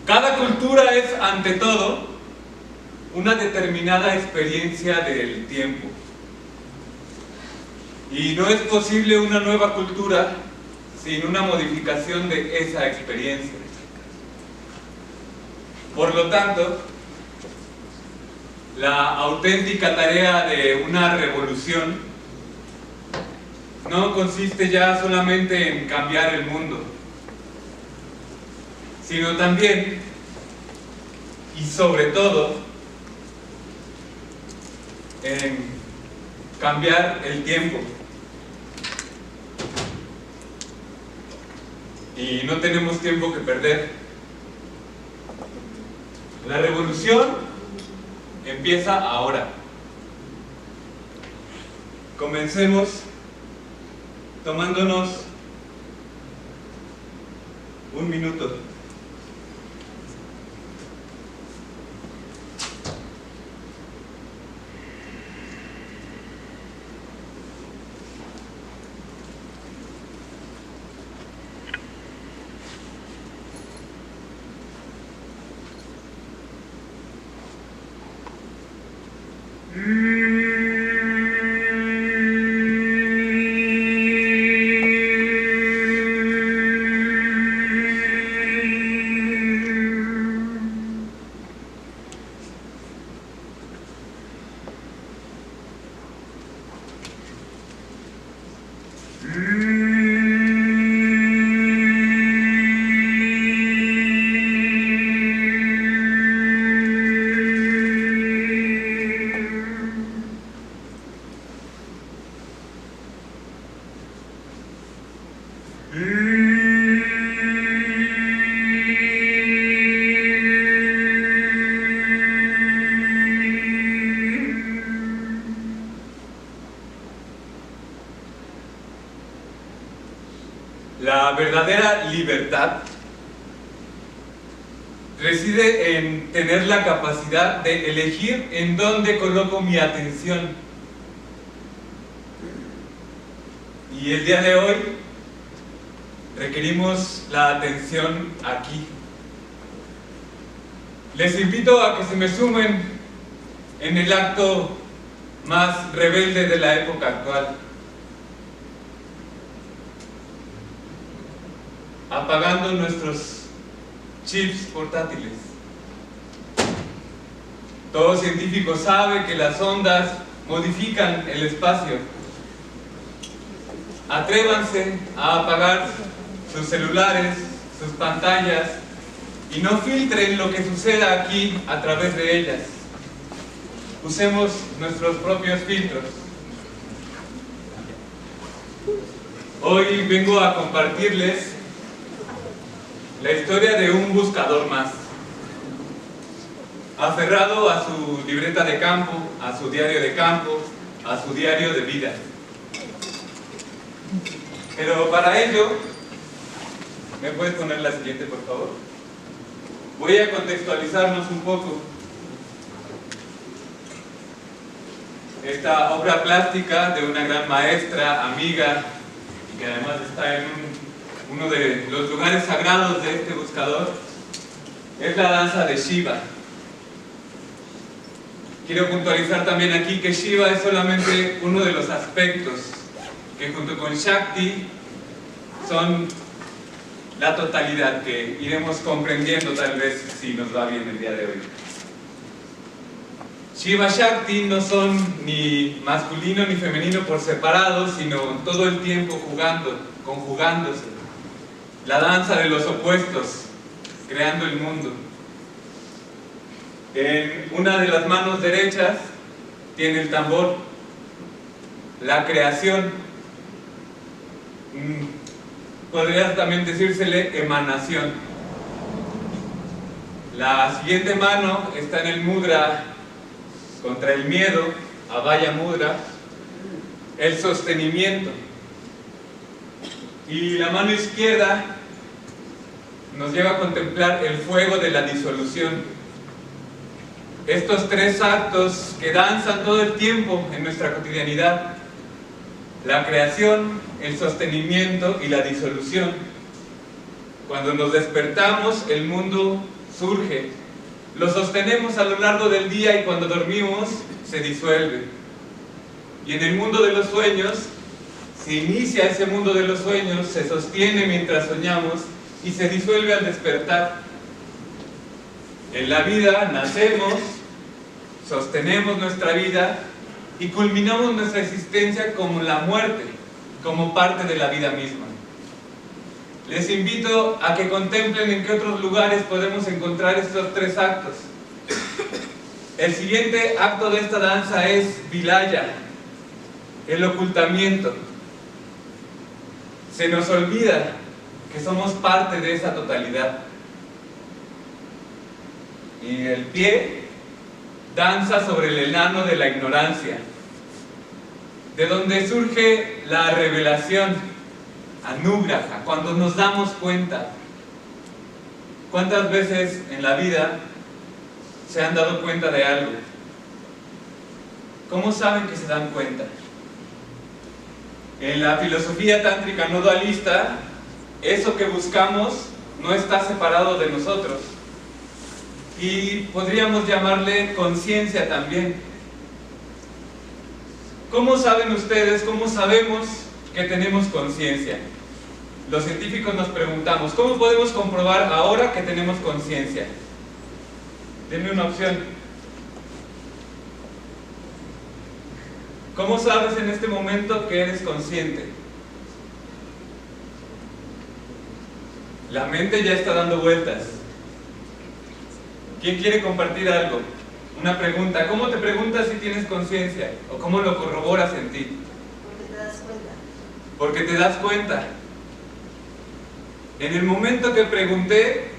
Cada cultura es, ante todo, una determinada experiencia del tiempo. Y no es posible una nueva cultura sin una modificación de esa experiencia. Por lo tanto, la auténtica tarea de una revolución no consiste ya solamente en cambiar el mundo, sino también, y sobre todo, en cambiar el tiempo. Y no tenemos tiempo que perder. La revolución empieza ahora. Comencemos tomándonos un minuto. La verdadera libertad reside en tener la capacidad de elegir en dónde coloco mi atención. Y el día de hoy requerimos la atención aquí. Les invito a que se me sumen en el acto más rebelde de la época actual. Apagando nuestros chips portátiles. Todo científico sabe que las ondas modifican el espacio. Atrévanse a apagar sus celulares, sus pantallas, y no filtren lo que suceda aquí a través de ellas. Usemos nuestros propios filtros. Hoy vengo a compartirles la historia de un buscador más, aferrado a su libreta de campo, a su diario de campo, a su diario de vida. Pero para ello, ¿me puedes poner la siguiente, por favor? Voy a contextualizarnos un poco. Esta obra plástica de una gran maestra, amiga, y que además está en uno de los lugares sagrados de este buscador, es la danza de Shiva. Quiero puntualizar también aquí que Shiva es solamente uno de los aspectos que junto con Shakti son la totalidad que iremos comprendiendo tal vez si nos va bien el día de hoy. Shiva Shakti no son ni masculino ni femenino por separado, sino todo el tiempo conjugándose. La danza de los opuestos, creando el mundo. En una de las manos derechas tiene el tambor, la creación. Podría también decírsele emanación. La siguiente mano está en el mudra contra el miedo, Abhaya Mudra, el sostenimiento. Y la mano izquierda nos lleva a contemplar el fuego de la disolución. estos tres actos que danzan todo el tiempo en nuestra cotidianidad: la creación, el sostenimiento y la disolución. Cuando nos despertamos, el mundo surge, lo sostenemos a lo largo del día y cuando dormimos se disuelve. Y en el mundo de los sueños, se inicia ese mundo de los sueños, se sostiene mientras soñamos y se disuelve al despertar. En la vida nacemos, sostenemos nuestra vida y culminamos nuestra existencia como la muerte, como parte de la vida misma. Les invito a que contemplen en qué otros lugares podemos encontrar estos tres actos. El siguiente acto de esta danza es Vilaya, el ocultamiento. Se nos olvida que somos parte de esa totalidad. Y el pie danza sobre el enano de la ignorancia, de donde surge la revelación, Anugraha, cuando nos damos cuenta. ¿Cuántas veces en la vida se han dado cuenta de algo? ¿Cómo saben que se dan cuenta? En la filosofía tántrica no dualista, eso que buscamos no está separado de nosotros. Y podríamos llamarle conciencia también. ¿Cómo saben ustedes, cómo sabemos que tenemos conciencia? Los científicos nos preguntamos, ¿cómo podemos comprobar ahora que tenemos conciencia? Denme una opción. ¿Cómo sabes en este momento que eres consciente? La mente ya está dando vueltas. ¿Quién quiere compartir algo? Una pregunta. ¿Cómo te preguntas si tienes conciencia? ¿O cómo lo corroboras en ti? Porque te das cuenta. Porque te das cuenta. En el momento que pregunté,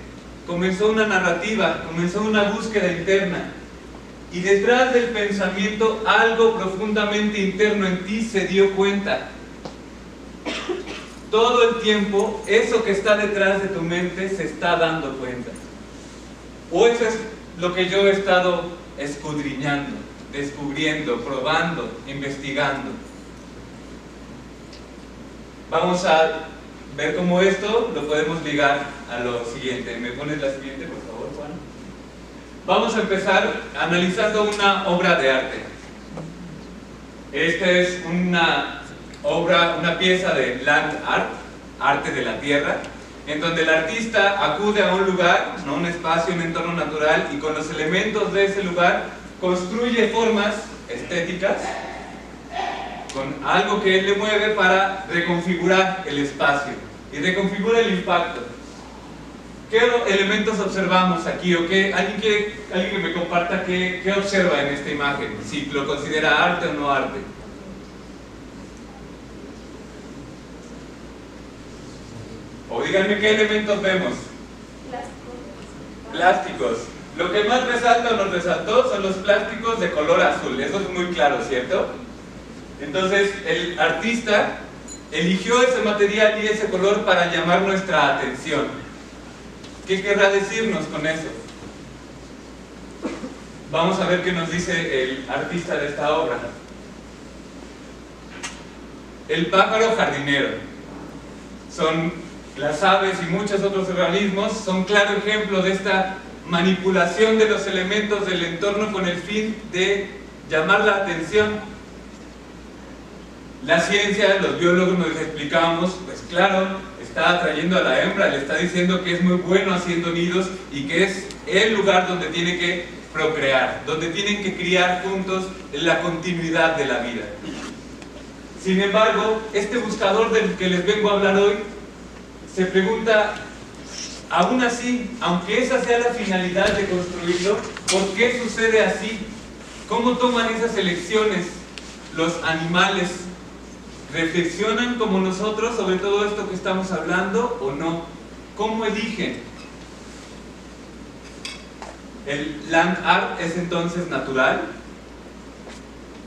comenzó una narrativa, comenzó una búsqueda interna. Y detrás del pensamiento, algo profundamente interno en ti se dio cuenta. Todo el tiempo, eso que está detrás de tu mente se está dando cuenta. O eso es lo que yo he estado escudriñando, descubriendo, probando, investigando. Vamos a ver cómo esto lo podemos ligar a lo siguiente. ¿Me pones la siguiente, por favor, Juan? Vamos a empezar analizando una obra de arte. Esta es una obra, una pieza de land art, arte de la tierra, en donde el artista acude a un lugar, ¿no? Un espacio, un entorno natural, y con los elementos de ese lugar construye formas estéticas con algo que él le mueve para reconfigurar el espacio y reconfigura el impacto. ¿Qué elementos observamos aquí? ¿O qué? ¿Alguien que me comparta qué observa en esta imagen? Si lo considera arte o no arte. O díganme qué elementos vemos. Plásticos. Lo que más resalta o nos resaltó son los plásticos de color azul. Eso es muy claro, ¿cierto? Entonces el artista eligió ese material y ese color para llamar nuestra atención. ¿Qué querrá decirnos con eso? Vamos a ver qué nos dice el artista de esta obra. El pájaro jardinero. Son las aves y muchos otros organismos, son claro ejemplo de esta manipulación de los elementos del entorno con el fin de llamar la atención. La ciencia, los biólogos nos explicamos, pues claro, está atrayendo a la hembra, le está diciendo que es muy bueno haciendo nidos y que es el lugar donde tiene que procrear, donde tienen que criar juntos en la continuidad de la vida. Sin embargo, este buscador del que les vengo a hablar hoy se pregunta, aún así, aunque esa sea la finalidad de construirlo, ¿por qué sucede así? ¿Cómo toman esas elecciones los animales? ¿Reflexionan como nosotros sobre todo esto que estamos hablando o no? ¿Cómo eligen? ¿El land art es entonces natural?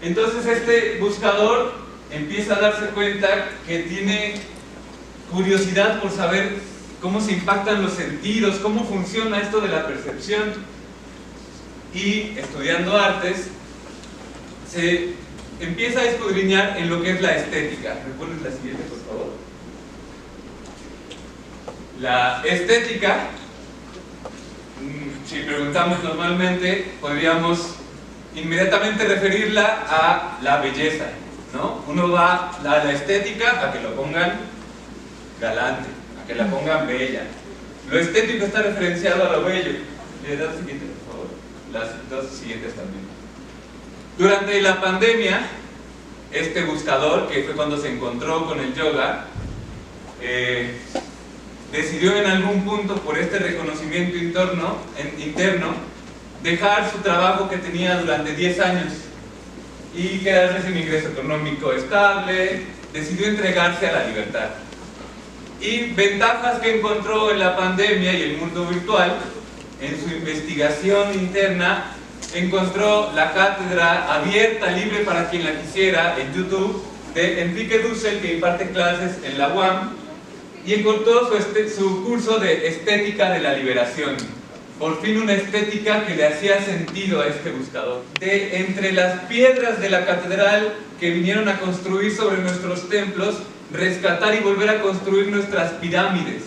Entonces este buscador empieza a darse cuenta que tiene curiosidad por saber cómo se impactan los sentidos, cómo funciona esto de la percepción. y estudiando artes se empieza a escudriñar en lo que es la estética. ¿Me pones la siguiente, por favor? La estética, si preguntamos normalmente, podríamos inmediatamente referirla a la belleza, ¿no? Uno va a la estética a que lo pongan galante, a que la pongan bella. Lo estético está referenciado a lo bello. ¿Le das siguiente, por favor? Las dos siguientes también. Durante la pandemia, este buscador, que fue cuando se encontró con el yoga, decidió en algún punto, por este reconocimiento interno, dejar su trabajo que tenía durante 10 años y quedarse sin ingreso económico estable. Decidió entregarse a la libertad. Y ventajas que encontró en la pandemia y el mundo virtual, en su investigación interna, encontró la cátedra abierta, libre para quien la quisiera, en YouTube, de Enrique Dussel, que imparte clases en la UAM, y encontró su curso de Estética de la Liberación. Por fin una estética que le hacía sentido a este buscador. Entre las piedras de la catedral que vinieron a construir sobre nuestros templos, rescatar y volver a construir nuestras pirámides.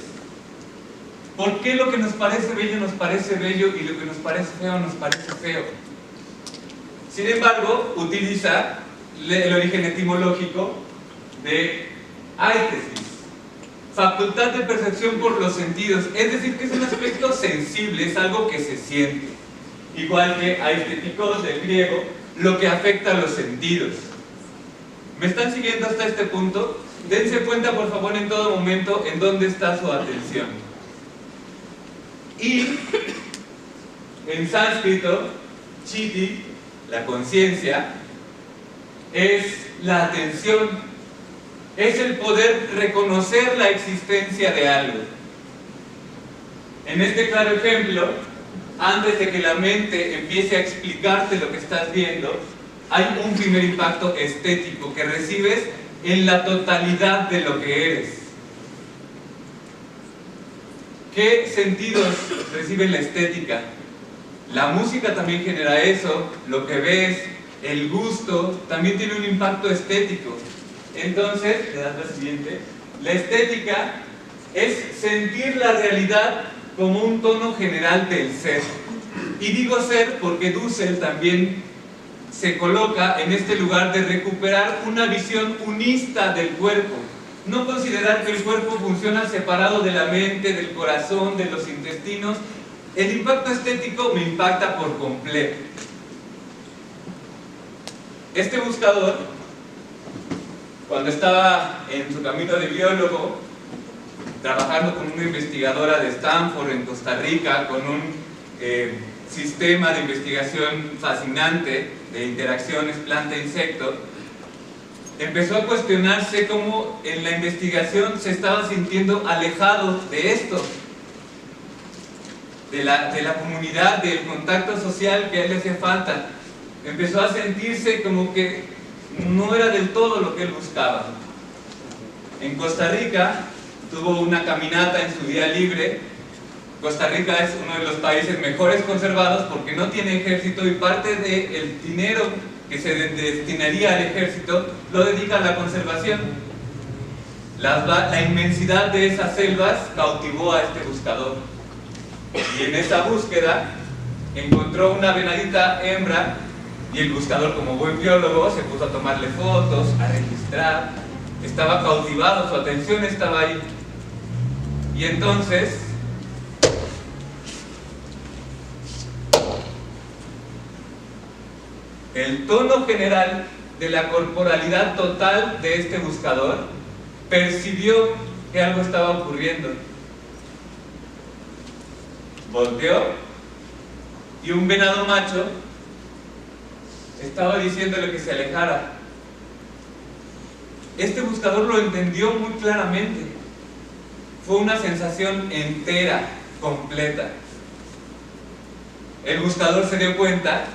¿Por qué lo que nos parece bello y lo que nos parece feo nos parece feo? Sin embargo, utiliza el origen etimológico de aistesis, facultad de percepción por los sentidos, es decir, que es un aspecto sensible, es algo que se siente. Igual que aesthetikos del griego, lo que afecta a los sentidos. ¿Me están siguiendo hasta este punto? Dense cuenta, por favor, en todo momento en dónde está su atención. Y en sánscrito, chitti, la conciencia, es la atención, es el poder reconocer la existencia de algo. En este claro ejemplo, antes de que la mente empiece a explicarte lo que estás viendo, hay un primer impacto estético que recibes en la totalidad de lo que eres. ¿Qué sentidos recibe la estética? La música también genera eso, lo que ves, el gusto, también tiene un impacto estético. Entonces, le das la siguiente, la estética es sentir la realidad como un tono general del ser. Y digo ser porque Dussel también se coloca en este lugar de recuperar una visión unista del cuerpo. No considerar que el cuerpo funciona separado de la mente, del corazón, de los intestinos. El impacto estético me impacta por completo. Este buscador, cuando estaba en su camino de biólogo, trabajando con una investigadora de Stanford en Costa Rica, con un sistema de investigación fascinante de interacciones planta-insecto, empezó a cuestionarse cómo en la investigación se estaba sintiendo alejado de esto, de la comunidad, del contacto social que a él le hacía falta. Empezó a sentirse como que no era del todo lo que él buscaba. En Costa Rica tuvo una caminata en su día libre. Costa Rica es uno de los países mejores conservados porque no tiene ejército y parte del dinero que se destinaría al ejército lo dedica a la conservación. La inmensidad de esas selvas cautivó a este buscador y en esa búsqueda encontró una venadita hembra y el buscador, como buen biólogo, se puso a tomarle fotos, a registrar. Estaba cautivado, su atención estaba ahí. Y entonces el tono general de la corporalidad total de este buscador percibió que algo estaba ocurriendo. Volteó y un venado macho estaba diciéndole que se alejara. Este buscador lo entendió muy claramente. Fue una sensación entera, completa. El buscador se dio cuenta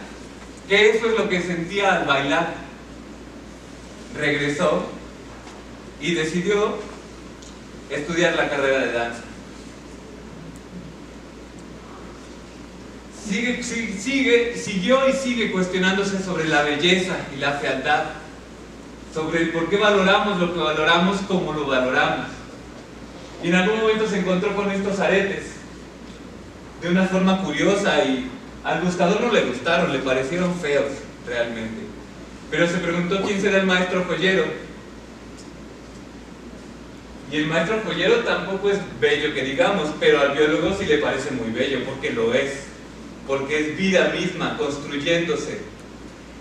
que eso es lo que sentía al bailar. Regresó y decidió estudiar la carrera de danza. siguió y sigue cuestionándose sobre la belleza y la fealdad, sobre el por qué valoramos lo que valoramos como lo valoramos. Y en algún momento se encontró con estos aretes de una forma curiosa y al buscador no le gustaron, le parecieron feos realmente. Pero se preguntó quién será el maestro joyero. Y el maestro joyero tampoco es bello que digamos, pero al biólogo sí le parece muy bello, porque lo es, porque es vida misma construyéndose.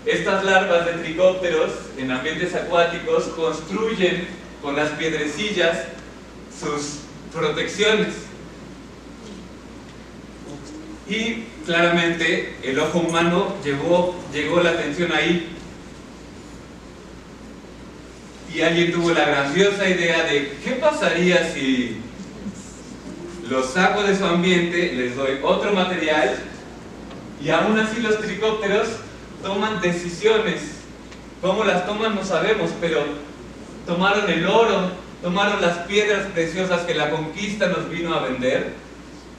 Estas larvas de tricópteros en ambientes acuáticos construyen con las piedrecillas sus protecciones. Y claramente el ojo humano llegó la atención ahí. Y alguien tuvo la grandiosa idea de ¿qué pasaría si los saco de su ambiente, les doy otro material y aún así los tricópteros toman decisiones? ¿Cómo las toman? No sabemos, pero tomaron el oro, tomaron las piedras preciosas que la conquista nos vino a vender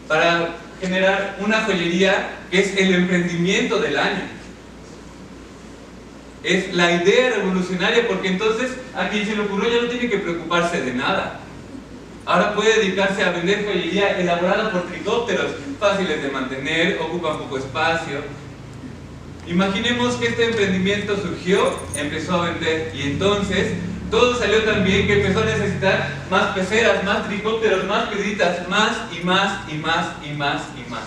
para generar una joyería que es el emprendimiento del año. Es la idea revolucionaria, porque entonces a quien se le ocurrió ya no tiene que preocuparse de nada. Ahora puede dedicarse a vender joyería elaborada por tricópteros, fáciles de mantener, ocupan poco espacio. Imaginemos que este emprendimiento surgió, empezó a vender y entonces todo salió tan bien que empezó a necesitar más peceras, más tricópteros, más piedritas, más y más y más y más y más.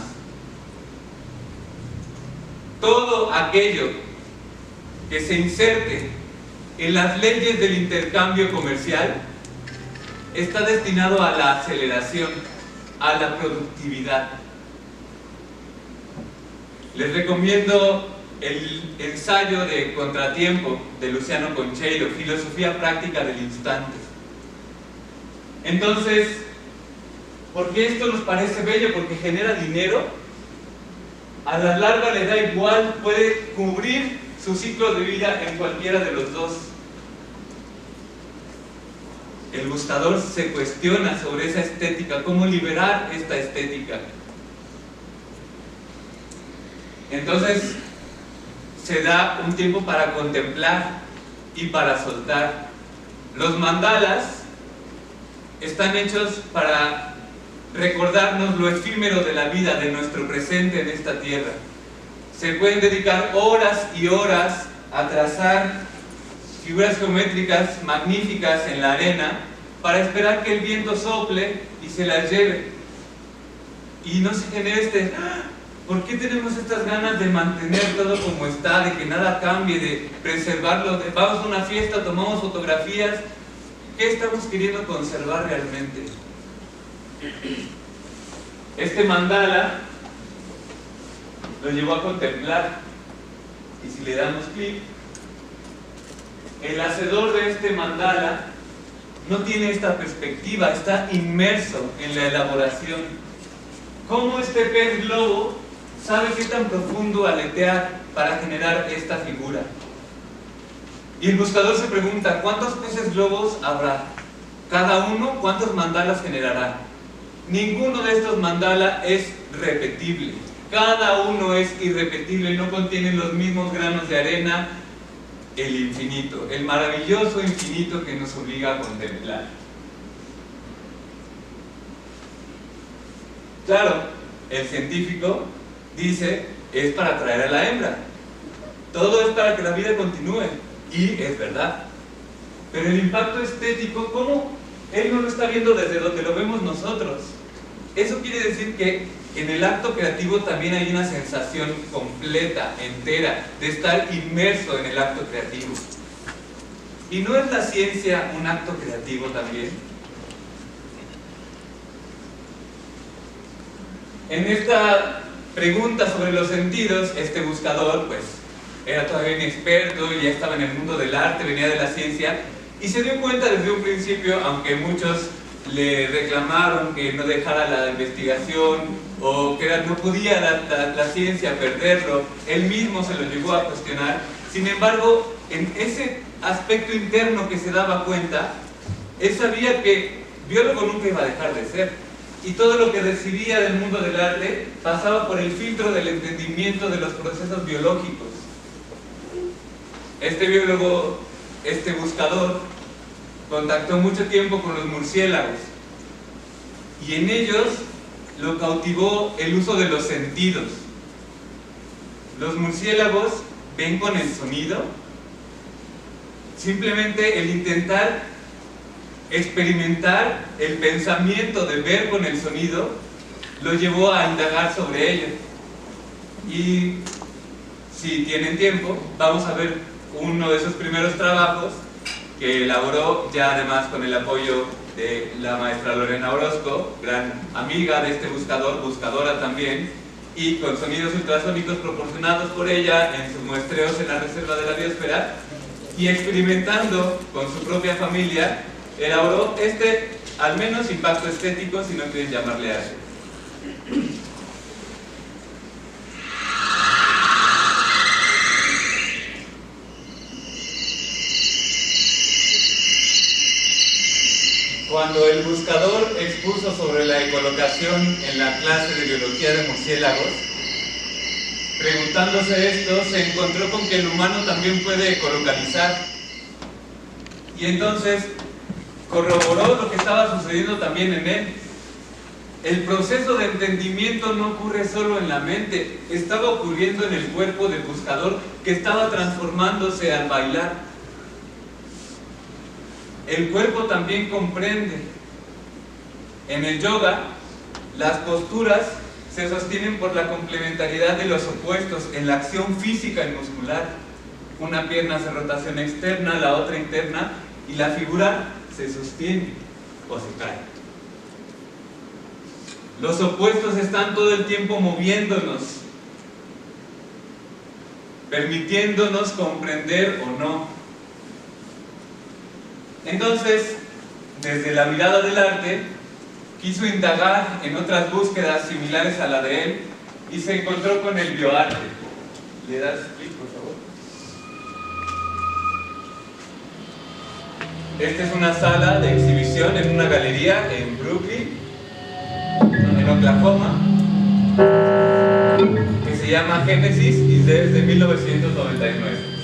Todo aquello que se inserte en las leyes del intercambio comercial está destinado a la aceleración, a la productividad. Les recomiendo el ensayo de Contratiempo de Luciano Concheiro, Filosofía práctica del instante. Entonces, ¿por qué esto nos parece bello? Porque genera dinero. A la larga le da igual, puede cubrir su ciclo de vida en cualquiera de los dos. El buscador se cuestiona sobre esa estética, cómo liberar esta estética. Entonces se da un tiempo para contemplar y para soltar. Los mandalas están hechos para recordarnos lo efímero de la vida, de nuestro presente en esta tierra. Se pueden dedicar horas y horas a trazar figuras geométricas magníficas en la arena para esperar que el viento sople y se las lleve. Y no se genere ¿por qué tenemos estas ganas de mantener todo como está, de que nada cambie, de preservarlo? Vamos a una fiesta, tomamos fotografías. ¿Qué estamos queriendo conservar realmente? Este mandala lo llevó a contemplar, y si le damos clic, el hacedor de este mandala no tiene esta perspectiva, está inmerso en la elaboración. ¿Cómo este pez globo sabe qué tan profundo aletear para generar esta figura? Y el buscador se pregunta, ¿cuántos peces globos habrá? Cada uno, ¿cuántos mandalas generará? Ninguno de estos mandalas es repetible. Cada uno es irrepetible, no contienen los mismos granos de arena. El infinito, el maravilloso infinito que nos obliga a contemplar. Claro, el científico dice, es para atraer a la hembra. Todo es para que la vida continúe. Y es verdad. Pero el impacto estético, ¿cómo? Él no lo está viendo desde donde lo vemos nosotros. Eso quiere decir que en el acto creativo también hay una sensación completa, entera, de estar inmerso en el acto creativo. ¿Y no es la ciencia un acto creativo también? En esta pregunta sobre los sentidos, este buscador, pues, era todavía inexperto, ya estaba en el mundo del arte, venía de la ciencia, y se dio cuenta desde un principio, aunque muchos le reclamaron que no dejara la investigación o que no podía la ciencia perderlo, él mismo se lo llegó a cuestionar. Sin embargo, en ese aspecto interno que se daba cuenta, él sabía que biólogo nunca iba a dejar de ser. y todo lo que recibía del mundo del arte pasaba por el filtro del entendimiento de los procesos biológicos. Este biólogo, este buscador, contactó mucho tiempo con los murciélagos y en ellos lo cautivó el uso de los sentidos. Los murciélagos ven con el sonido. Simplemente el intentar experimentar el pensamiento de ver con el sonido lo llevó a indagar sobre ello. Y si tienen tiempo, vamos a ver uno de sus primeros trabajos que elaboró ya además con el apoyo de la maestra Lorena Orozco, gran amiga de este buscador, buscadora también, y con sonidos ultrasónicos proporcionados por ella en sus muestreos en la Reserva de la Biosfera, y experimentando con su propia familia, elaboró este, al menos impacto estético, si no quieren llamarle arte. Cuando el buscador expuso sobre la ecolocación en la clase de biología de murciélagos, preguntándose esto, se encontró con que el humano también puede ecolocalizar. Y entonces corroboró lo que estaba sucediendo también en él. El proceso de entendimiento no ocurre solo en la mente, estaba ocurriendo en el cuerpo del buscador, que estaba transformándose al bailar. El cuerpo también comprende. En el yoga, las posturas se sostienen por la complementariedad de los opuestos en la acción física y muscular. Una pierna hace rotación externa, la otra interna, y la figura se sostiene o se cae. Los opuestos están todo el tiempo moviéndonos, permitiéndonos comprender o no. Entonces, desde la mirada del arte, quiso indagar en otras búsquedas similares a la de él y se encontró con el bioarte. ¿Le das clic, por favor? Esta es una sala de exhibición en una galería en Brooklyn, en Oklahoma, que se llama Génesis y desde 1999.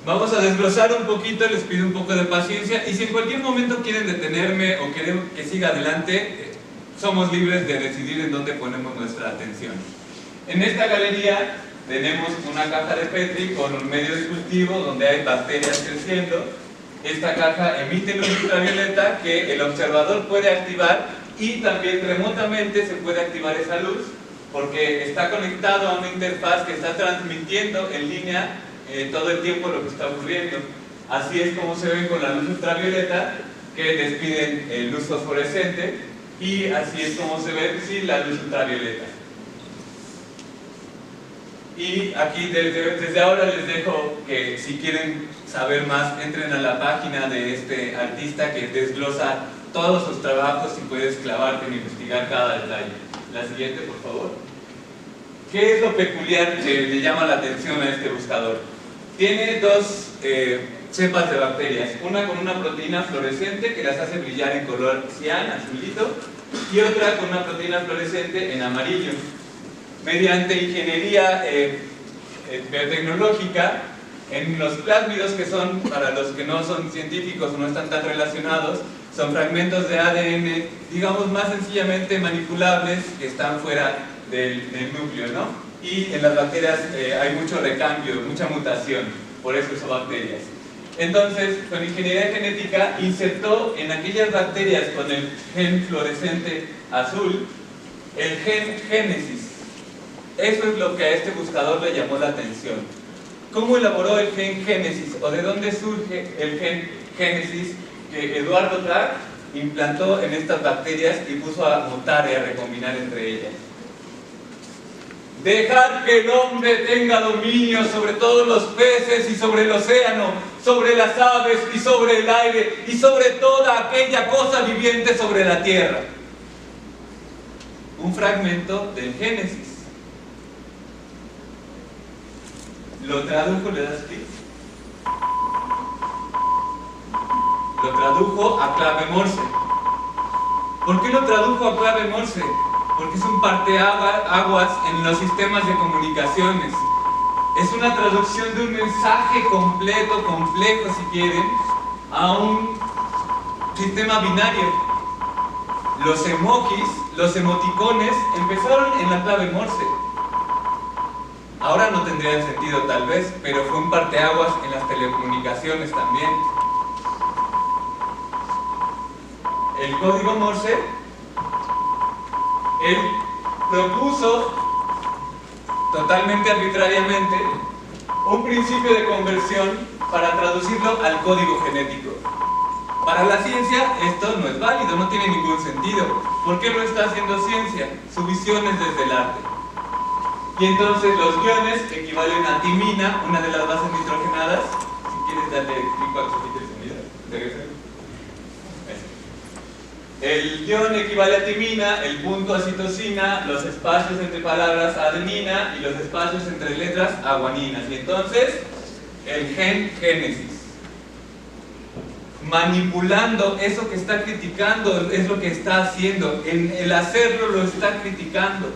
Vamos a desglosar un poquito, les pido un poco de paciencia y si en cualquier momento quieren detenerme o quieren que siga adelante, somos libres de decidir en dónde ponemos nuestra atención. En esta galería tenemos una caja de Petri con un medio de cultivo donde hay bacterias creciendo. Esta caja emite luz ultravioleta que el observador puede activar y también remotamente se puede activar esa luz porque está conectado a una interfaz que está transmitiendo en línea todo el tiempo lo que está ocurriendo. Así es como se ve con la luz ultravioleta, que despiden luz fosforescente, y así es como se ve sin la luz ultravioleta. Y aquí desde ahora les dejo que si quieren saber más, entren a la página de este artista que desglosa todos sus trabajos y puedes clavarte en investigar cada detalle. La siguiente, por favor. ¿Qué es lo peculiar que le llama la atención a este buscador? Tiene dos cepas de bacterias, una con una proteína fluorescente que las hace brillar en color cian, azulito, y otra con una proteína fluorescente en amarillo. Mediante ingeniería biotecnológica, en los plásmidos, que son, para los que no son científicos o no están tan relacionados, son fragmentos de ADN, digamos más sencillamente manipulables, que están fuera del núcleo, ¿no? Y en las bacterias hay mucho recambio, mucha mutación, por eso son bacterias. Entonces, con ingeniería genética, insertó en aquellas bacterias con el gen fluorescente azul, el gen Génesis. Eso es lo que a este buscador le llamó la atención. ¿Cómo elaboró el gen Génesis? ¿O de dónde surge el gen Génesis que Eduardo Clark implantó en estas bacterias y puso a mutar y a recombinar entre ellas? Dejar que el hombre tenga dominio sobre todos los peces y sobre el océano, sobre las aves y sobre el aire y sobre toda aquella cosa viviente sobre la tierra. un fragmento del Génesis. Lo tradujo, le das clic. Lo tradujo a clave Morse. ¿Por qué lo tradujo a clave Morse? Porque es un parteaguas en los sistemas de comunicaciones. Es una traducción de un mensaje completo, complejo si quieren, a un sistema binario. Los emojis, los emoticones, empezaron en la clave Morse. Ahora no tendrían sentido tal vez, pero fue un parteaguas en las telecomunicaciones también. El código Morse, él propuso totalmente arbitrariamente un principio de conversión para traducirlo al código genético. Para la ciencia esto no es válido, no tiene ningún sentido. ¿Por qué lo está haciendo ciencia? Su visión es desde el arte. Y entonces los guiones equivalen a timina, una de las bases nitrogenadas. Si quieres darle clic para que se mire. El guión equivale a timina, el punto a citosina, los espacios entre palabras a adenina y los espacios entre letras a guaninas. Y entonces, el gen génesis. Manipulando eso que está criticando es lo que está haciendo. En el hacerlo lo está criticando.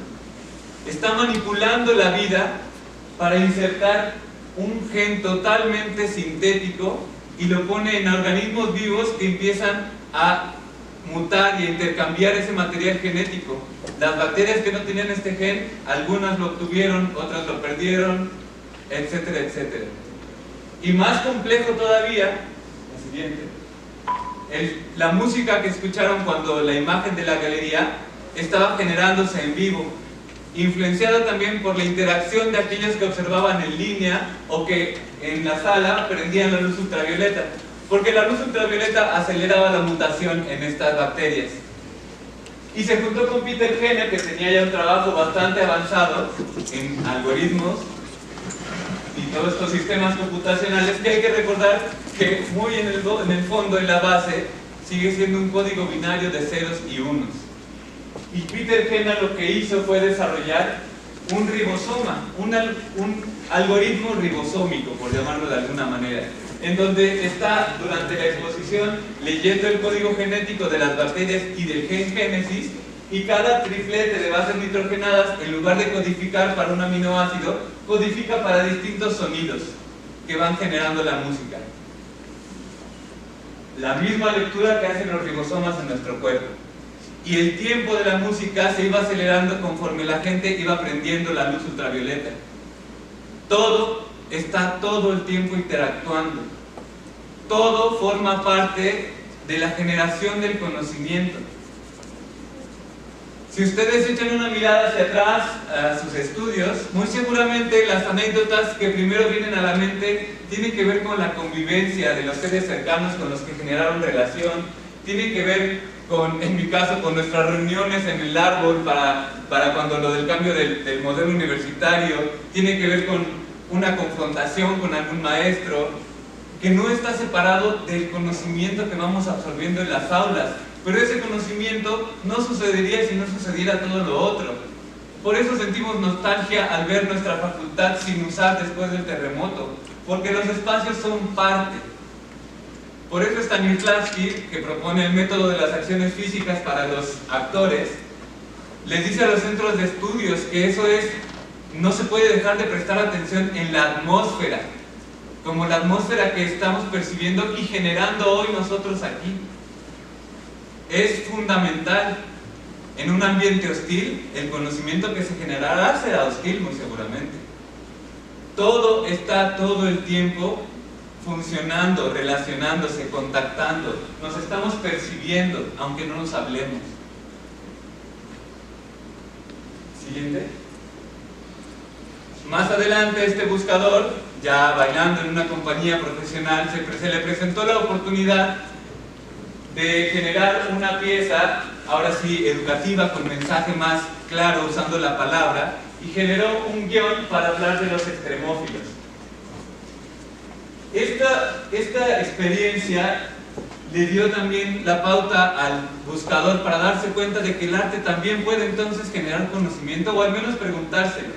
Está manipulando la vida para insertar un gen totalmente sintético y lo pone en organismos vivos que empiezan a mutar y a intercambiar ese material genético. Las bacterias que no tenían este gen, algunas lo obtuvieron, otras lo perdieron, etcétera, etcétera. Y más complejo todavía, la siguiente, la música que escucharon cuando la imagen de la galería estaba generándose en vivo, influenciada también por la interacción de aquellos que observaban en línea o que en la sala prendían la luz ultravioleta. Porque la luz ultravioleta aceleraba la mutación en estas bacterias. Y se juntó con Peter Henne, que tenía ya un trabajo bastante avanzado en algoritmos y todos estos sistemas computacionales, que hay que recordar que muy en el fondo, en la base, sigue siendo un código binario de ceros y unos. Y Peter Henne lo que hizo fue desarrollar un ribosoma, un algoritmo ribosómico, por llamarlo de alguna manera, en donde está durante la exposición leyendo el código genético de las bacterias y del gen génesis, y cada triplete de bases nitrogenadas, en lugar de codificar para un aminoácido, codifica para distintos sonidos que van generando la música. La misma lectura que hacen los ribosomas en nuestro cuerpo. Y el tiempo de la música se iba acelerando conforme la gente iba aprendiendo la luz ultravioleta. Todo está todo el tiempo interactuando. Todo forma parte de la generación del conocimiento. Si ustedes echan una mirada hacia atrás a sus estudios, muy seguramente las anécdotas que primero vienen a la mente tienen que ver con la convivencia de los seres cercanos con los que generaron relación, tienen que ver con, en mi caso, con nuestras reuniones en el árbol para cuando lo del cambio del modelo universitario, tiene que ver con una confrontación con algún maestro, que no está separado del conocimiento que vamos absorbiendo en las aulas. Pero ese conocimiento no sucedería si no sucediera todo lo otro. Por eso sentimos nostalgia al ver nuestra facultad sin usar después del terremoto, porque los espacios son parte. Por eso Stanislavski, que propone el método de las acciones físicas para los actores, les dice a los centros de estudios que eso es, no se puede dejar de prestar atención en la atmósfera, como la atmósfera que estamos percibiendo y generando hoy nosotros aquí. Es fundamental. En un ambiente hostil, el conocimiento que se generará será hostil, muy seguramente. Todo está todo el tiempo funcionando, relacionándose, contactando. Nos estamos percibiendo, aunque no nos hablemos. Siguiente. Más adelante, este buscador, ya bailando en una compañía profesional, se le presentó la oportunidad de generar una pieza, ahora sí educativa, con mensaje más claro, usando la palabra, y generó un guión para hablar de los extremófilos. Esta experiencia le dio también la pauta al buscador para darse cuenta de que el arte también puede entonces generar conocimiento, o al menos preguntárselo.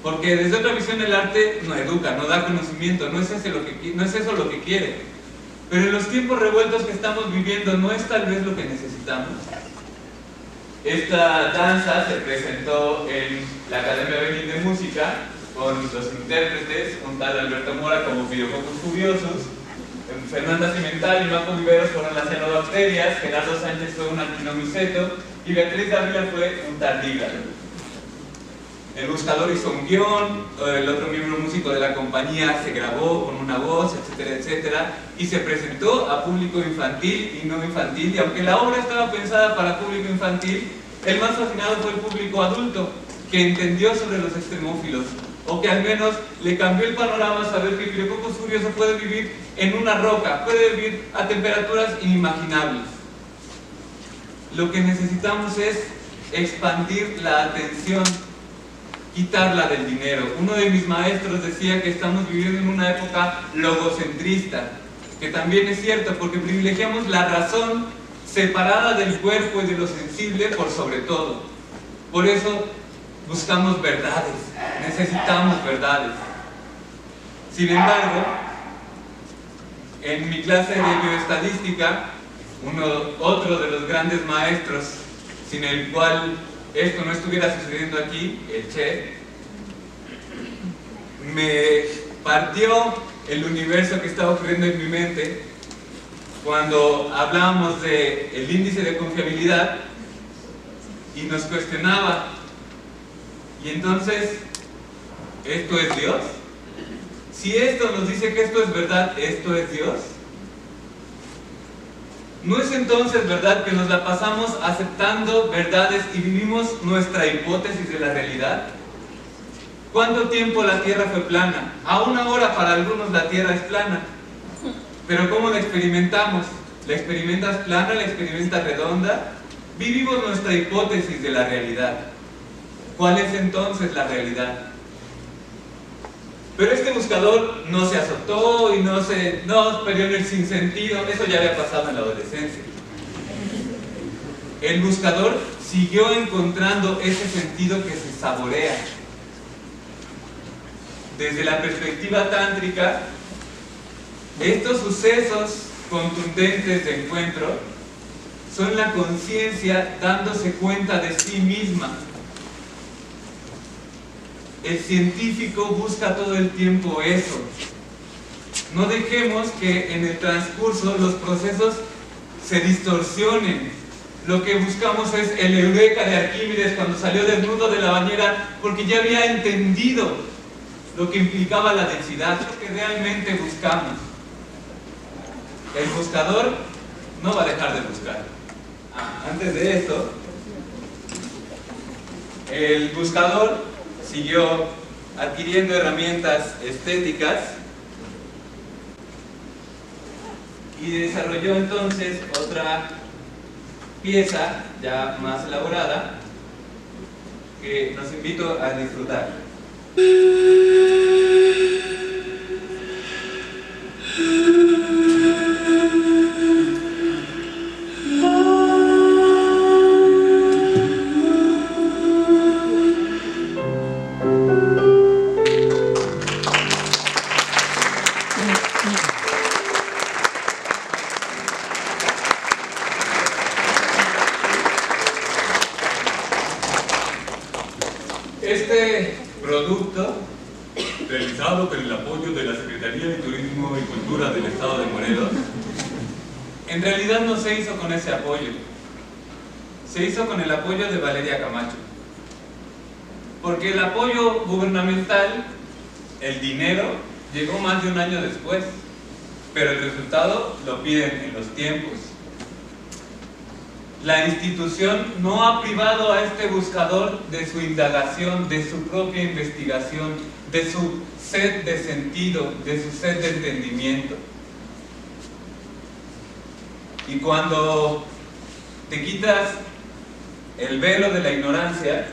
Porque desde otra visión el arte no educa, no da conocimiento, no es eso lo que quiere. Pero en los tiempos revueltos que estamos viviendo no es tal vez lo que necesitamos. Esta danza se presentó en la Academia Benin de Música con los intérpretes, un tal Alberto Mora como Piropocos Furiosos, Fernanda Cimental y Marco Viveros fueron las cianobacterias, Gerardo Sánchez fue un alquinomiceto y Beatriz Dávila fue un tardígrado. El buscador hizo un guión, el otro miembro músico de la compañía se grabó con una voz, etcétera, etcétera, y se presentó a público infantil y no infantil, y aunque la obra estaba pensada para público infantil, el más fascinado fue el público adulto, que entendió sobre los extremófilos, o que al menos le cambió el panorama a saber que el Piropocos Furioso puede vivir en una roca, puede vivir a temperaturas inimaginables. Lo que necesitamos es expandir la atención, quitarla del dinero. Uno de mis maestros decía que estamos viviendo en una época logocentrista, que también es cierto, porque privilegiamos la razón separada del cuerpo y de lo sensible por sobre todo. Por eso buscamos verdades, necesitamos verdades. Sin embargo, en mi clase de bioestadística, otro de los grandes maestros, sin el cual esto no estuviera sucediendo aquí, el Che, me partió el universo que estaba ocurriendo en mi mente cuando hablábamos del índice de confiabilidad y nos cuestionaba, y entonces, ¿esto es Dios? Si esto nos dice que esto es verdad, ¿esto es Dios? ¿No es entonces verdad que nos la pasamos aceptando verdades y vivimos nuestra hipótesis de la realidad? ¿Cuánto tiempo la Tierra fue plana? Aún ahora para algunos la Tierra es plana. Pero ¿cómo la experimentamos? ¿La experimentas plana? ¿La experimentas redonda? Vivimos nuestra hipótesis de la realidad. ¿Cuál es entonces la realidad? Pero este buscador no se azotó y no perdió en el sinsentido, eso ya había pasado en la adolescencia. El buscador siguió encontrando ese sentido que se saborea. Desde la perspectiva tántrica, estos sucesos contundentes de encuentro son la conciencia dándose cuenta de sí misma. El científico busca todo el tiempo eso. No dejemos que en el transcurso los procesos se distorsionen. Lo que buscamos es el eureka de Arquímedes cuando salió desnudo de la bañera, porque ya había entendido lo que implicaba la densidad, lo que realmente buscamos. El buscador no va a dejar de buscar. Antes de esto, el buscador siguió adquiriendo herramientas estéticas y desarrolló entonces otra pieza ya más elaborada que los invito a disfrutar. Este producto, realizado con el apoyo de la Secretaría de Turismo y Cultura del Estado de Morelos, en realidad no se hizo con ese apoyo, se hizo con el apoyo de Valeria Camacho. Porque el apoyo gubernamental, el dinero, llegó más de un año después, pero el resultado lo piden en los tiempos. La institución no ha privado a este buscador de su indagación, de su propia investigación, de su sed de sentido, de su sed de entendimiento. Y cuando te quitas el velo de la ignorancia,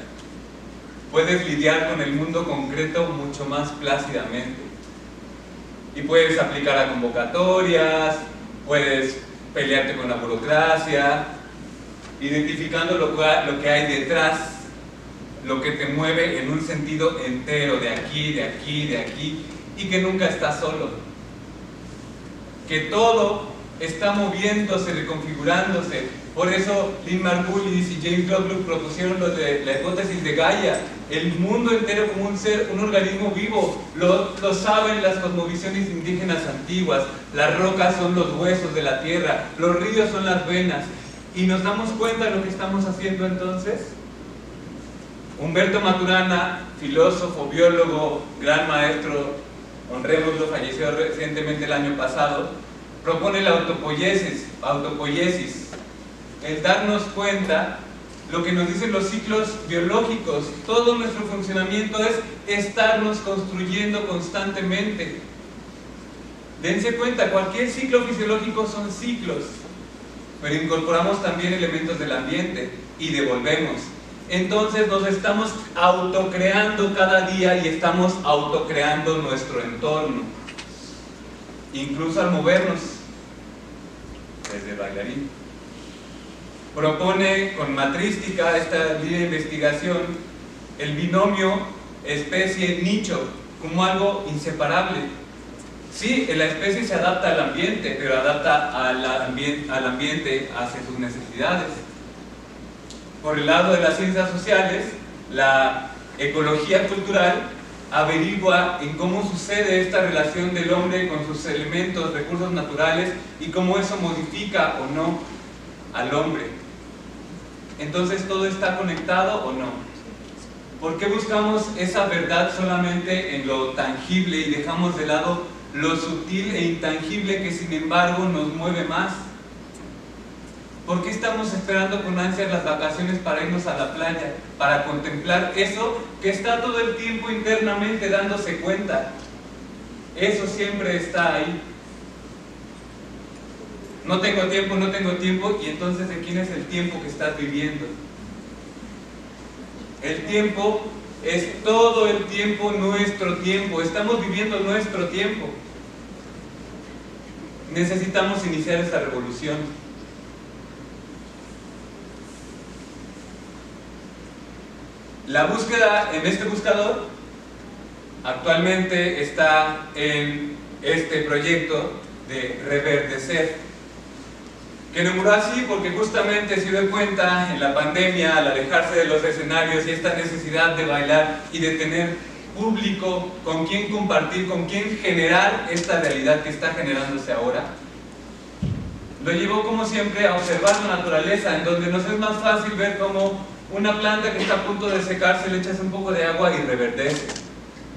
puedes lidiar con el mundo concreto mucho más plácidamente. Y puedes aplicar a convocatorias, puedes pelearte con la burocracia, identificando lo que hay detrás, lo que te mueve en un sentido entero, de aquí, de aquí, de aquí, y que nunca estás solo. Que todo está moviéndose, reconfigurándose. Por eso Lynn Margulis y James Lovelock propusieron lo de la hipótesis de Gaia, el mundo entero como un ser, un organismo vivo. Lo saben las cosmovisiones indígenas antiguas. Las rocas son los huesos de la tierra, los ríos son las venas. ¿Y nos damos cuenta de lo que estamos haciendo entonces? Humberto Maturana, filósofo, biólogo, gran maestro, honrémoslo, falleció recientemente el año pasado, propone la autopoiesis, el darnos cuenta lo que nos dicen los ciclos biológicos. Todo nuestro funcionamiento es estarnos construyendo constantemente. Dense cuenta, cualquier ciclo fisiológico son ciclos, pero incorporamos también elementos del ambiente y devolvemos. Entonces nos estamos autocreando cada día y estamos autocreando nuestro entorno, incluso al movernos desde bailarín. Propone con matrística, esta línea de investigación, el binomio especie-nicho como algo inseparable. Sí, la especie se adapta al ambiente, pero adapta al ambiente hacia sus necesidades. Por el lado de las ciencias sociales, la ecología cultural averigua en cómo sucede esta relación del hombre con sus elementos, recursos naturales, y cómo eso modifica o no al hombre. Entonces, ¿todo está conectado o no? ¿Por qué buscamos esa verdad solamente en lo tangible y dejamos de lado lo sutil e intangible que sin embargo nos mueve más? ¿Por qué estamos esperando con ansias las vacaciones para irnos a la playa? Para contemplar eso que está todo el tiempo internamente dándose cuenta. Eso siempre está ahí. No tengo tiempo, y entonces ¿de quién es el tiempo que estás viviendo? El tiempo es todo el tiempo nuestro tiempo, estamos viviendo nuestro tiempo. Necesitamos iniciar esta revolución. La búsqueda en este buscador actualmente está en este proyecto de reverdecer, que nombró así porque justamente se dio cuenta en la pandemia, al alejarse de los escenarios y esta necesidad de bailar y de tener público con quien compartir, con quien generar esta realidad que está generándose ahora, lo llevó como siempre a observar la naturaleza, en donde nos es más fácil ver cómo una planta que está a punto de secarse le echas un poco de agua y reverdece.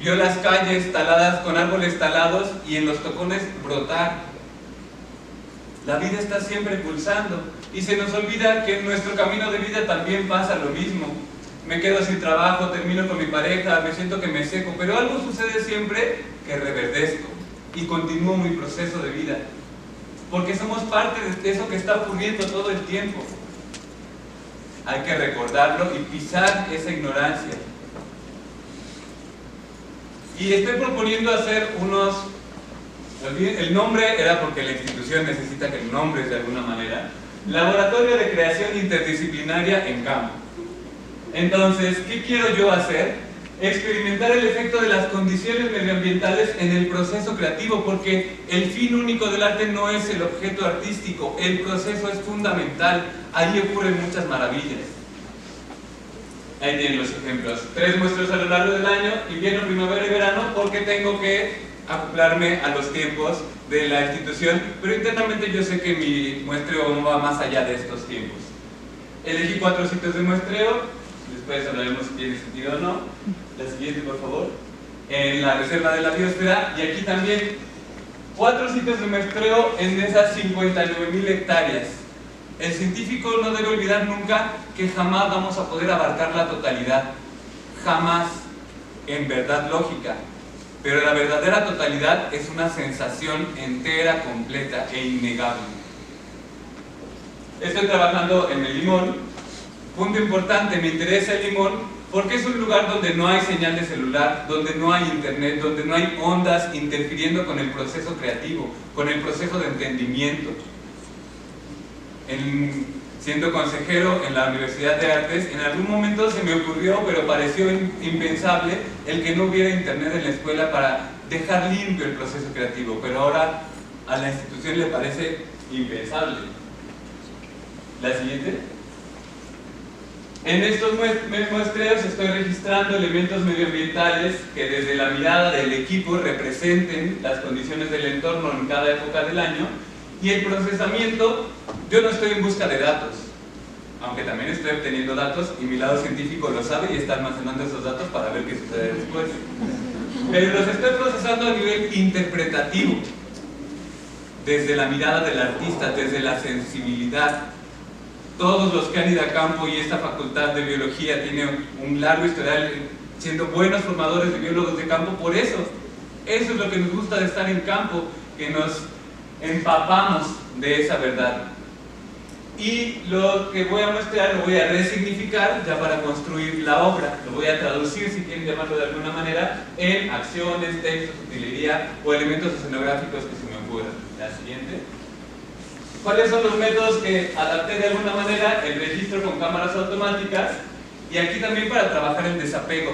Vio las calles taladas con árboles talados y en los tocones brotar. La vida está siempre pulsando y se nos olvida que en nuestro camino de vida también pasa lo mismo. Me quedo sin trabajo, termino con mi pareja, me siento que me seco, pero algo sucede siempre que reverdezco y continúo mi proceso de vida, porque somos parte de eso que está ocurriendo todo el tiempo. Hay que recordarlo y pisar esa ignorancia. Y estoy proponiendo hacer unos... El nombre era porque la institución necesita que el nombre de alguna manera. Laboratorio de Creación Interdisciplinaria en Campo. Entonces, ¿qué quiero yo hacer? Experimentar el efecto de las condiciones medioambientales en el proceso creativo, porque el fin único del arte no es el objeto artístico, el proceso es fundamental, ahí ocurren muchas maravillas. Ahí tienen los ejemplos. 3 muestros a lo largo del año, invierno, primavera y verano, porque tengo que acoplarme a los tiempos de la institución, pero internamente yo sé que mi muestreo no va más allá de estos tiempos. Elegí 4 sitios de muestreo, después hablaremos si tiene sentido o no. La siguiente, por favor. En la Reserva de la Biosfera, y aquí también 4 sitios de muestreo en esas 59.000 hectáreas. El científico no debe olvidar nunca que jamás vamos a poder abarcar la totalidad, jamás, en verdad lógica. Pero la verdadera totalidad es una sensación entera, completa e innegable. Estoy trabajando en el Limón. Punto importante, me interesa el Limón porque es un lugar donde no hay señal de celular, donde no hay internet, donde no hay ondas interfiriendo con el proceso creativo, con el proceso de entendimiento. siendo consejero en la Universidad de Artes, en algún momento se me ocurrió, pero pareció impensable, el que no hubiera internet en la escuela para dejar limpio el proceso creativo, pero ahora a la institución le parece impensable. La siguiente. En estos muestreos estoy registrando elementos medioambientales que desde la mirada del equipo representen las condiciones del entorno en cada época del año, y el procesamiento, yo no estoy en busca de datos, aunque también estoy obteniendo datos y mi lado científico lo sabe y está almacenando esos datos para ver qué sucede después. Pero los estoy procesando a nivel interpretativo, desde la mirada del artista, desde la sensibilidad. Todos los que han ido a campo, y esta facultad de biología tiene un largo historial siendo buenos formadores de biólogos de campo, por eso es lo que nos gusta de estar en campo, que nos empapamos de esa verdad. Y lo que voy a mostrar lo voy a resignificar ya para construir la obra, lo voy a traducir, si quieren llamarlo de alguna manera, en acciones, textos, utilería o elementos escenográficos que se me ocurran. La siguiente. ¿Cuáles son los métodos que adapté de alguna manera? El registro con cámaras automáticas, y aquí también para trabajar el desapego,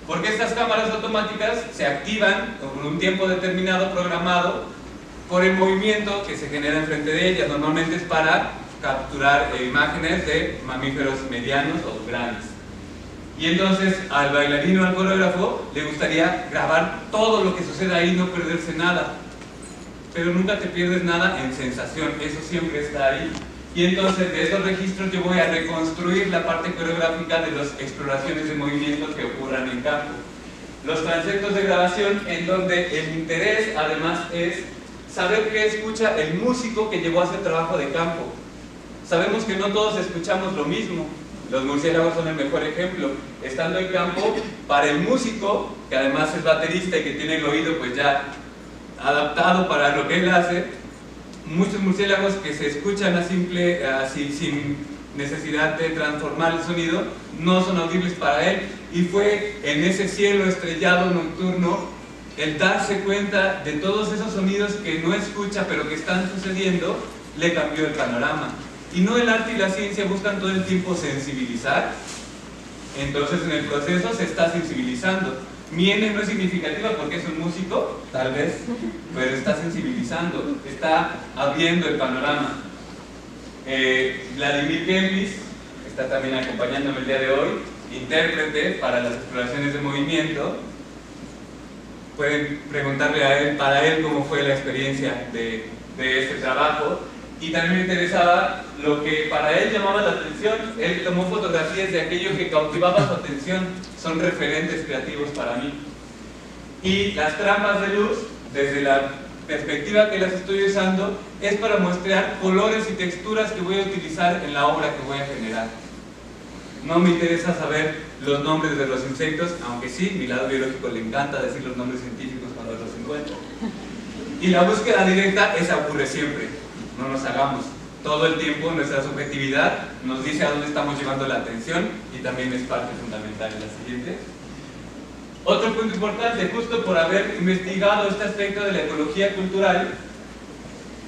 porque estas cámaras automáticas se activan con un tiempo determinado programado por el movimiento que se genera enfrente de ellas. Normalmente es para capturar imágenes de mamíferos medianos o grandes, y entonces al bailarín o al coreógrafo le gustaría grabar todo lo que suceda ahí, no perderse nada. Pero nunca te pierdes nada en sensación, eso siempre está ahí. Y entonces de esos registros yo voy a reconstruir la parte coreográfica de las exploraciones de movimientos que ocurran en campo. Los transectos de grabación, en donde el interés además es saber qué escucha el músico que llevó a hacer trabajo de campo. Sabemos que no todos escuchamos lo mismo. Los murciélagos son el mejor ejemplo. Estando en campo, para el músico, que además es baterista y que tiene el oído pues ya adaptado para lo que él hace, muchos murciélagos que se escuchan así sin necesidad de transformar el sonido no son audibles para él, y fue en ese cielo estrellado nocturno el darse cuenta de todos esos sonidos que no escucha pero que están sucediendo, le cambió el panorama. Y no, el arte y la ciencia buscan todo el tiempo sensibilizar, entonces en el proceso se está sensibilizando. Mi N no es significativa porque es un músico, tal vez, pero está sensibilizando, está abriendo el panorama. Vladimir Kempis está también acompañándome el día de hoy, intérprete para las exploraciones de movimiento. Pueden preguntarle a él, para él, cómo fue la experiencia de este trabajo. Y también me interesaba lo que para él llamaba la atención. Él tomó fotografías de aquello que cautivaba su atención. Son referentes creativos para mí. Y las trampas de luz, desde la perspectiva que las estoy usando, es para mostrar colores y texturas que voy a utilizar en la obra que voy a generar. No me interesa saber los nombres de los insectos, aunque sí, mi lado biológico le encanta decir los nombres científicos cuando los encuentro. Y la búsqueda directa, esa ocurre siempre. No nos hagamos. Todo el tiempo nuestra subjetividad nos dice a dónde estamos llevando la atención, y también es parte fundamental. En la siguiente. Otro punto importante, justo por haber investigado este aspecto de la ecología cultural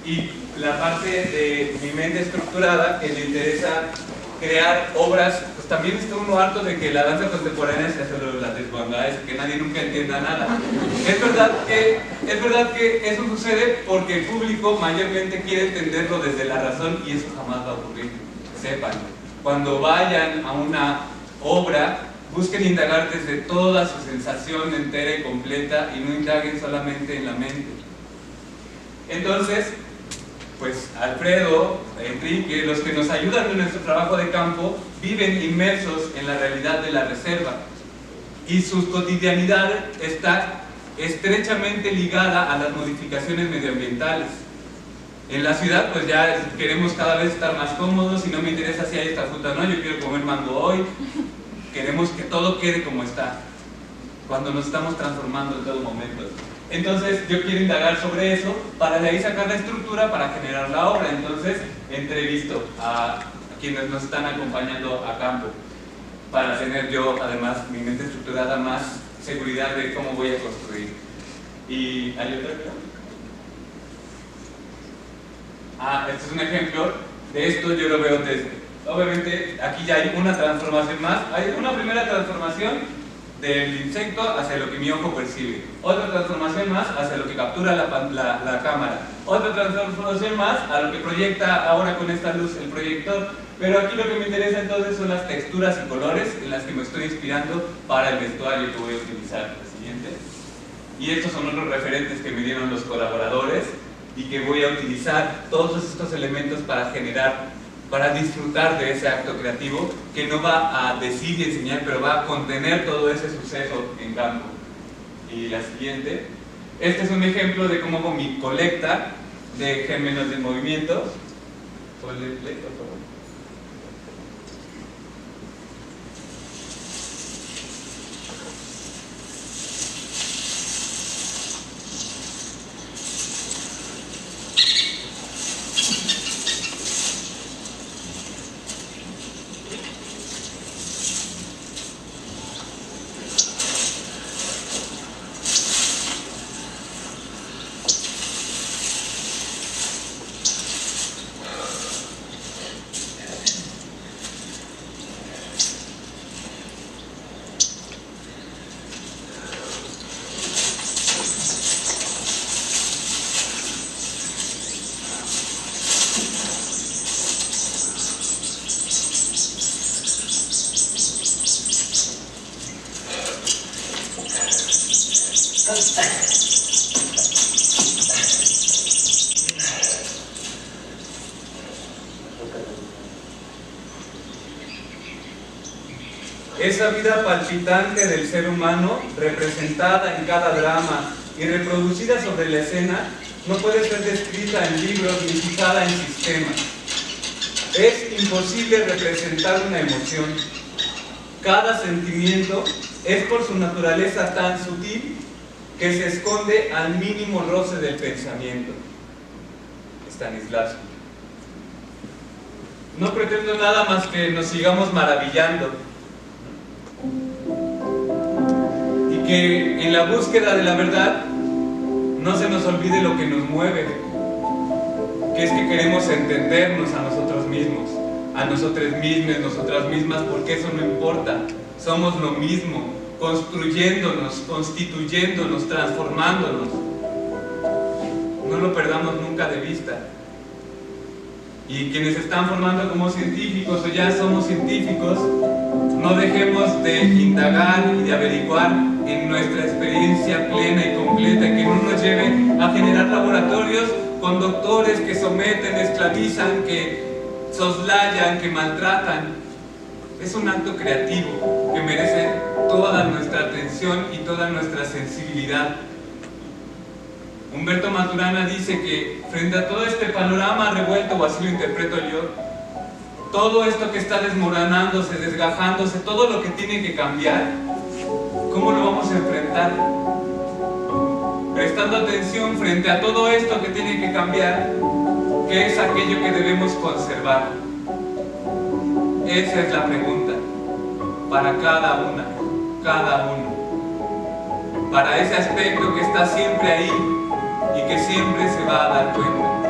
y la parte de mi mente estructurada que le interesa crear obras, pues también está uno harto de que la danza contemporánea sea solo la desbandada, que nadie nunca entienda nada. Es verdad que eso sucede porque el público mayormente quiere entenderlo desde la razón, y eso jamás va a ocurrir. Sepan, cuando vayan a una obra, busquen indagar desde toda su sensación entera y completa, y no indaguen solamente en la mente. Entonces, pues Alfredo, Enrique, los que nos ayudan en nuestro trabajo de campo, viven inmersos en la realidad de la reserva, y su cotidianidad está estrechamente ligada a las modificaciones medioambientales. En la ciudad pues ya queremos cada vez estar más cómodos, y no me interesa si hay esta fruta o no, yo quiero comer mango hoy. Queremos que todo quede como está, cuando nos estamos transformando en todo momento. Entonces yo quiero indagar sobre eso para de ahí sacar la estructura para generar la obra. Entonces entrevisto a quienes nos están acompañando a campo, para tener yo además mi mente estructurada, más seguridad de cómo voy a construir. ¿Y hay otra? Este es un ejemplo de esto yo lo veo desde, obviamente aquí ya hay una transformación más, hay una primera transformación del insecto hacia lo que mi ojo percibe, otra transformación más hacia lo que captura la cámara, otra transformación más a lo que proyecta ahora con esta luz el proyector. Pero aquí lo que me interesa entonces son las texturas y colores en las que me estoy inspirando para el vestuario que voy a utilizar. El siguiente. Y estos son otros referentes que me dieron los colaboradores y que voy a utilizar todos estos elementos para generar, para disfrutar de ese acto creativo que no va a decir y enseñar, pero va a contener todo ese suceso en campo. Y la siguiente. Este es un ejemplo de cómo hago mi colecta de gérmenes de movimiento. Ponle play, por favor. Esa vida palpitante del ser humano, representada en cada drama y reproducida sobre la escena, no puede ser descrita en libros ni fijada en sistemas. Es imposible representar una emoción. Cada sentimiento es por su naturaleza tan sutil que se esconde al mínimo roce del pensamiento. Stanislavski. No pretendo nada más que nos sigamos maravillando y que en la búsqueda de la verdad no se nos olvide lo que nos mueve, que es que queremos entendernos a nosotros mismos, a nosotras mismas, nosotras mismas, porque eso no importa, somos lo mismo, construyéndonos, constituyéndonos, transformándonos. No lo perdamos nunca de vista. Y quienes se están formando como científicos o ya somos científicos, no dejemos de indagar y de averiguar en nuestra experiencia plena y completa, que no nos lleve a generar laboratorios con doctores que someten, esclavizan, que soslayan, que maltratan. Es un acto creativo que merece toda nuestra atención y toda nuestra sensibilidad. Humberto Maturana dice que frente a todo este panorama revuelto, o así lo interpreto yo, todo esto que está desmoronándose, desgajándose, todo lo que tiene que cambiar, ¿cómo lo vamos a enfrentar? Prestando atención frente a todo esto que tiene que cambiar, ¿qué es aquello que debemos conservar? Esa es la pregunta para cada una, cada uno, para ese aspecto que está siempre ahí y que siempre se va a dar cuenta.